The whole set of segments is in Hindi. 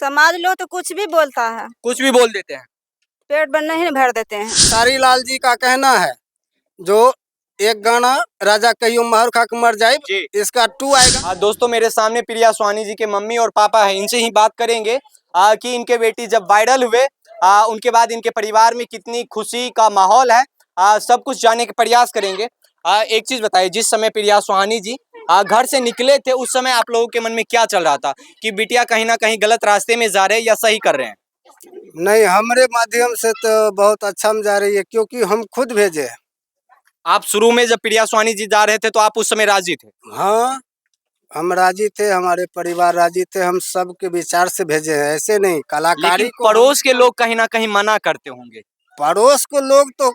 समाज लोग तो कुछ भी बोलता है, कुछ भी बोल देते हैं। पेट भर नहीं भर देते हैं। खेसारी लाल जी का कहना है जो एक गाना राजा कहियो महर खा के मर जाए, जी। इसका 2 आएगा। दोस्तों मेरे सामने प्रिया सुहानी जी के मम्मी और पापा है, इनसे ही बात करेंगे कि इनके बेटी जब वायरल हुए उनके बाद इनके परिवार में कितनी खुशी का माहौल है, सब कुछ जानने के प्रयास करेंगे। एक चीज बताइए, जिस समय प्रिया सुहानी जी घर से निकले थे उस समय आप लोगों के मन में क्या चल रहा था कि बिटिया कहीं ना कहीं गलत रास्ते में जा रहे हैं या सही कर रहे हैं? नहीं, हमारे माध्यम से तो बहुत अच्छा में जा रही है, क्योंकि हम खुद भेजे हैं। आप शुरू में जब प्रिया सुहानी जी जा रहे थे तो आप उस समय राजी थे? हाँ, हम राजी थे, हमारे परिवार राजी थे, हम सबके विचार से भेजे हैं, ऐसे नहीं कलाकारी लेकिन को। पड़ोस के लोग कहीं ना कहीं मना करते होंगे। पड़ोस को लोग तो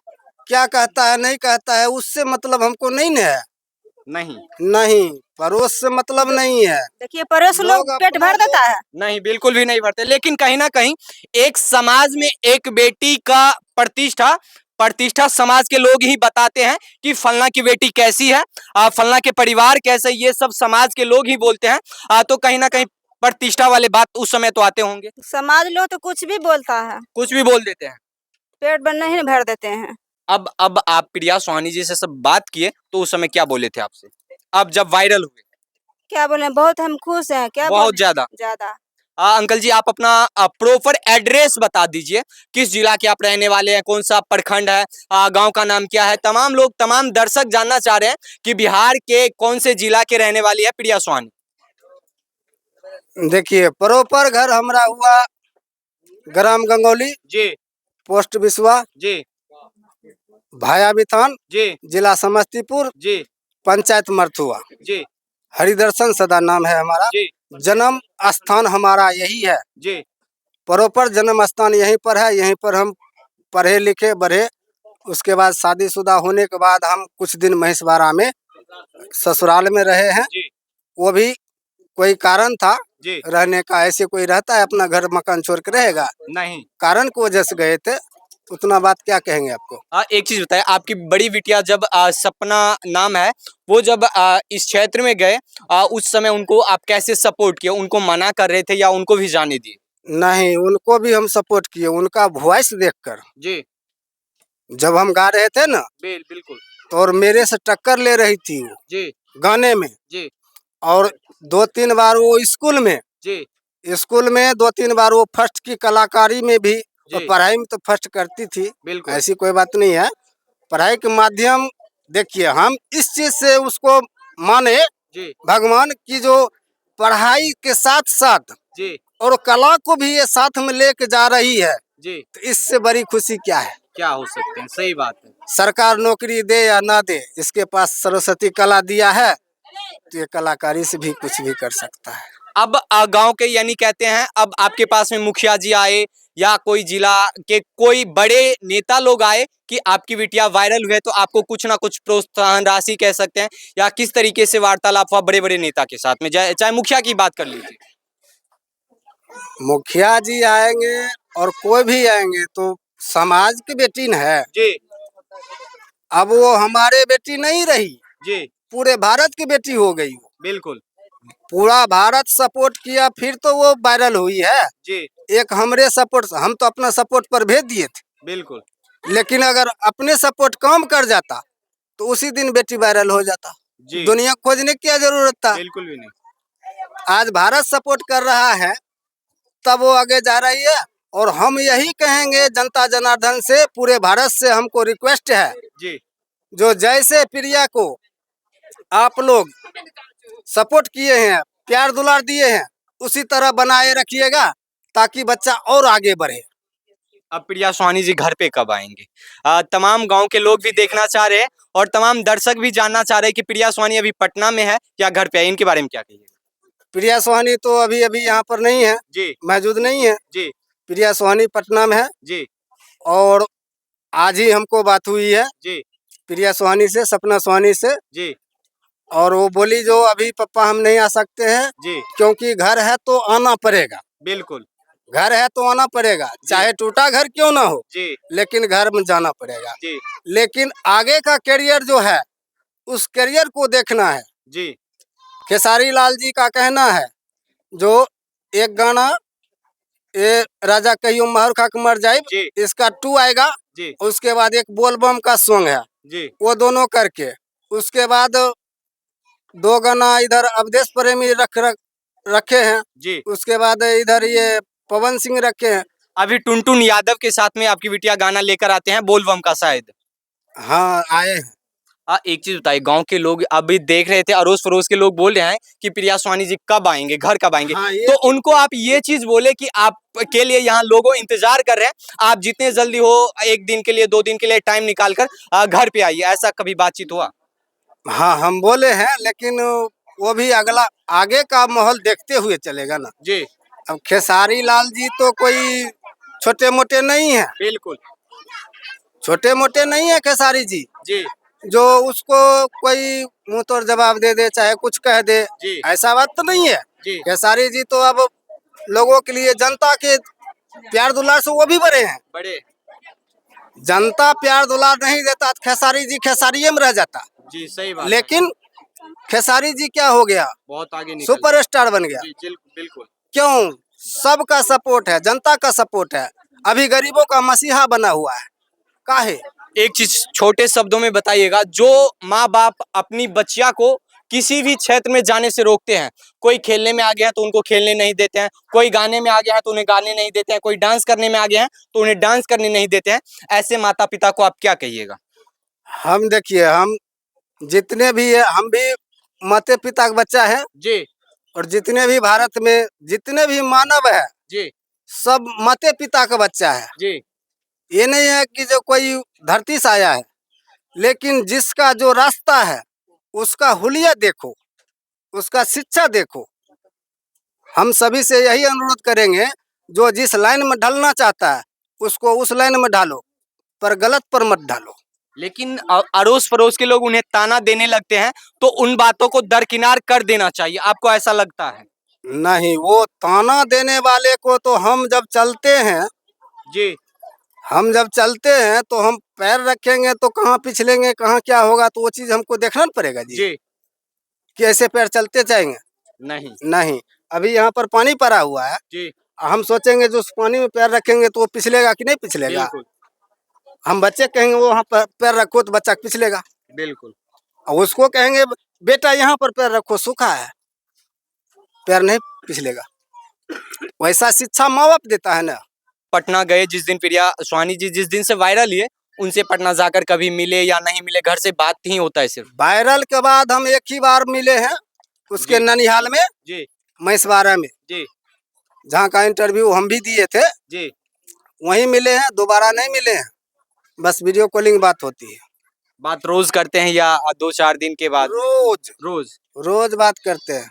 क्या कहता है नहीं कहता है, उससे मतलब हमको नहीं न है। नहीं नहीं, पड़ोस से मतलब नहीं है। देखिए पड़ोस लोग पेट अपना भर देता है। नहीं, बिल्कुल भी नहीं भरते। लेकिन कहीं ना कहीं एक समाज में एक बेटी का प्रतिष्ठा समाज के लोग ही बताते हैं कि फलना की बेटी कैसी है, फलना के परिवार कैसे, ये सब समाज के लोग ही बोलते हैं। तो कहीं ना कहीं प्रतिष्ठा वाले बात उस समय तो आते होंगे। समाज लोग तो कुछ भी बोलता है, कुछ भी बोल देते हैं। पेट भर नहीं भर देते हैं। अब आप प्रिया सुहानी जी से सब बात किए तो उस समय क्या बोले थे आपसे, अब जब वायरल हुए? क्या बोले, बहुत हम खुश हैं। क्या बहुत बोले? ज्यादा। ज्यादा। अंकल जी आप अपना प्रॉपर एड्रेस बता दीजिए, किस जिला के आप रहने वाले हैं, कौन सा प्रखंड है, गांव का नाम क्या है? तमाम लोग, तमाम दर्शक जानना चाह रहे हैं कि बिहार के कौन से जिला के रहने वाली है प्रिया सुहानी। देखिए, प्रॉपर घर हमारा हुआ ग्राम गंगौली, जी पोस्ट बिस्वा, जी भाया बिथान, जी जिला समस्तीपुर, जी पंचायत मरथुआ। जी हरिदर्शन सदा नाम है हमारा। जी जन्म स्थान हमारा यही है, जी प्रॉपर जन्म स्थान यहीं पर है, यहीं पर हम पढ़े लिखे बढ़े। उसके बाद शादीशुदा होने के बाद हम कुछ दिन महेशवाड़ा में ससुराल में रहे हैं। जी वो भी कोई कारण था जी रहने का, ऐसे कोई रहता है अपना घर मकान छोड़ के रहेगा? नहीं। कारण की वजह से गए थे, उतना बात क्या कहेंगे आपको। एक चीज बताए, आपकी बड़ी बिटिया जब सपना नाम है, वो जब इस क्षेत्र में गए उस समय उनको आप कैसे सपोर्ट किए? उनको मना कर रहे थे या उनको भी जाने दिए? नहीं, उनको भी हम सपोर्ट किए, उनका वॉइस देखकर। जी जब हम गा रहे थे ना, बिल्कुल। तो और मेरे से टक्कर ले रही थी वो जी गाने में। जी और 2-3 बार वो जी स्कूल में 2-3 बार वो फर्स्ट की कलाकारी में भी, और जी पढ़ाई में तो फर्स्ट करती थी। बिल्कुल। ऐसी कोई बात नहीं है, पढ़ाई के माध्यम। देखिए, हम इस चीज से उसको माने जी भगवान की, जो पढ़ाई के साथ साथ जी और कला को भी ये साथ में लेके जा रही है, जी तो इससे बड़ी खुशी क्या है। क्या हो सकते हैं, सही बात है। सरकार नौकरी दे या ना दे, इसके पास सरस्वती कला दिया है, तो ये कलाकारी से भी कुछ भी कर सकता है। अब गांव के यानी कहते हैं, अब आपके पास में मुखिया जी आए या कोई जिला के कोई बड़े नेता लोग आए कि आपकी बिटिया वायरल हुए तो आपको कुछ ना कुछ प्रोत्साहन राशि कह सकते हैं, या किस तरीके से वार्तालाप हुआ बड़े बड़े नेता के साथ में, चाहे मुखिया की बात कर लीजिए? मुखिया जी आएंगे और कोई भी आएंगे तो समाज की बेटी न है। जी अब वो हमारे बेटी नहीं रही, जी पूरे भारत की बेटी हो गई वो। बिल्कुल। पूरा भारत सपोर्ट किया, फिर तो वो वायरल हुई है। जी एक हमरे सपोर्ट, हम तो अपना सपोर्ट पर भेज दिए थे, बिल्कुल। लेकिन अगर अपने सपोर्ट कम कर जाता तो उसी दिन बेटी वायरल हो जाता। जी दुनिया खोजने की क्या जरूरत था। बिल्कुल भी नहीं। आज भारत सपोर्ट कर रहा है, तब वो आगे जा रही है। और हम यही कहेंगे जनता जनार्दन से, पूरे भारत से हमको रिक्वेस्ट है, जी जो जैसे प्रिया को आप लोग सपोर्ट किए हैं, प्यार दुलार दिए हैं, उसी तरह बनाए रखिएगा, ताकि बच्चा और आगे बढ़े। अब प्रिया सुहानी जी घर पे कब आएंगे? तमाम गांव के लोग भी देखना चाह रहे हैं और तमाम दर्शक भी जानना चाह रहे हैं कि प्रिया सुहानी अभी पटना में है या घर पे है, इनके बारे में क्या कहिएगा? प्रिया सुहानी तो अभी अभी यहाँ पर नहीं है, जी मौजूद नहीं है। जी प्रिया सुहानी पटना में है। जी और आज ही हमको बात हुई है जी प्रिया सुहानी से, सपना सुहानी से। जी और वो बोली जो अभी पापा हम नहीं आ सकते हैं, जी क्योंकि घर है तो आना पड़ेगा। बिल्कुल। घर है तो आना पड़ेगा, चाहे टूटा घर क्यों ना हो, जी लेकिन घर में जाना पड़ेगा। जी लेकिन आगे का करियर जो है, उस करियर को देखना है। जी खेसारी लाल जी का कहना है जो एक गाना ये राजा कहियो महर खा के मर जाए, जी इसका 2 आएगा। जी उसके बाद एक बोलबम का सॉन्ग है, जी वो दोनों करके। उसके बाद 2 गाना इधर अवधेश प्रेमी रखे हैं। जी। उसके बाद इधर ये पवन सिंह रखे हैं। अभी टुनटुन यादव के साथ में आपकी बिटिया गाना लेकर आते हैं बोलबम का शायद। हाँ, आए हैं। एक चीज बताइए, गांव के लोग अभी देख रहे थे, अड़ोस पड़ोस के लोग बोल रहे हैं कि प्रिया स्वानी जी कब आएंगे, घर कब आएंगे। हाँ, ये तो उनको आप ये चीज बोले कि आपके लिए यहाँ लोगों इंतजार कर रहे हैं, आप जितने जल्दी हो 1 दिन के लिए 2 दिन के लिए टाइम निकाल कर घर पे आइए, ऐसा कभी बातचीत हुआ? हाँ, हम बोले हैं, लेकिन वो भी अगला आगे का माहौल देखते हुए चलेगा ना। जी अब खेसारी लाल जी तो कोई छोटे मोटे नहीं है, बिल्कुल। छोटे मोटे नहीं है खेसारी जी, जी जो उसको कोई मुंह तोड़ जवाब दे दे, चाहे कुछ कह दे, जी ऐसा बात तो नहीं है। जी खेसारी जी तो अब लोगों के लिए, जनता के प्यार दुलार से वो भी बड़े हैं। बड़े। जनता प्यार दुलार नहीं देता तो खेसारी जी खेसारिये में रह जाता। जी सही बात। लेकिन खेसारी जी क्या हो गया, बहुत आगे निकल सुपरस्टार बन गया। जी बिल्कुल। क्यों? सबका सपोर्ट है, जनता का सपोर्ट है। अभी गरीबों का मसीहा बना हुआ है। काहे? एक चीज छोटे शब्दों में बताइएगा, जो माँ बाप अपनी बच्चिया को किसी भी क्षेत्र में जाने से रोकते हैं, कोई खेलने में आ गया है तो उनको खेलने नहीं देते हैं, कोई गाने में आ गया है तो उन्हें गाने नहीं देते हैं, कोई डांस करने में आ गया है तो उन्हें डांस करने नहीं देते हैं, ऐसे माता पिता को आप क्या कहिएगा? हम देखिए, हम जितने भी है, हम भी माता पिता का बच्चा है। जी और जितने भी भारत में जितने भी मानव है, जी सब माता पिता का बच्चा है। जी ये नहीं है कि जो कोई धरती से आया है, लेकिन जिसका जो रास्ता है उसका हुलिया देखो, उसका शिक्षा देखो। हम सभी से यही अनुरोध करेंगे, जो जिस लाइन में ढलना चाहता है उसको उस लाइन में ढालो, पर गलत पर मत ढालो। लेकिन अड़ोस पड़ोस के लोग उन्हें ताना देने लगते हैं, तो उन बातों को दरकिनार कर देना चाहिए, आपको ऐसा लगता है? नहीं, वो ताना देने वाले को तो हम जब चलते हैं, जी हम जब चलते हैं तो हम पैर रखेंगे तो कहाँ पिछलेंगे, कहाँ क्या होगा, तो वो चीज हमको देखना न पड़ेगा जी, जी कि ऐसे पैर चलते जाएंगे। नहीं नहीं, अभी यहाँ पर पानी पड़ा हुआ है, जी हम सोचेंगे जो उस पानी में पैर रखेंगे तो वो पिछलेगा कि नहीं पिछलेगा। बिल्कुल हम बच्चे कहेंगे वो वहाँ पर पैर रखो तो बच्चा पिछलेगा, बिल्कुल। और उसको कहेंगे बेटा यहाँ पर पैर रखो, सूखा है, पैर नहीं पिछलेगा। वैसा शिक्षा माँ बाप देता है ना। पटना गए जिस दिन प्रिया स्वानी जी जिस दिन से वायरल हुए, उनसे पटना जाकर कभी मिले या नहीं मिले, घर से बात ही होता है सिर्फ? वायरल के बाद हम एक ही बार मिले हैं, उसके जी। ननिहाल में, जी महेशवाड़ा में, जी जहाँ का इंटरव्यू हम भी दिए थे, जी वहीं मिले हैं, दोबारा नहीं मिले हैं। बस वीडियो कॉलिंग बात होती है। बात रोज करते हैं या 2-4 दिन के बाद? रोज रोज। रोज बात करते हैं।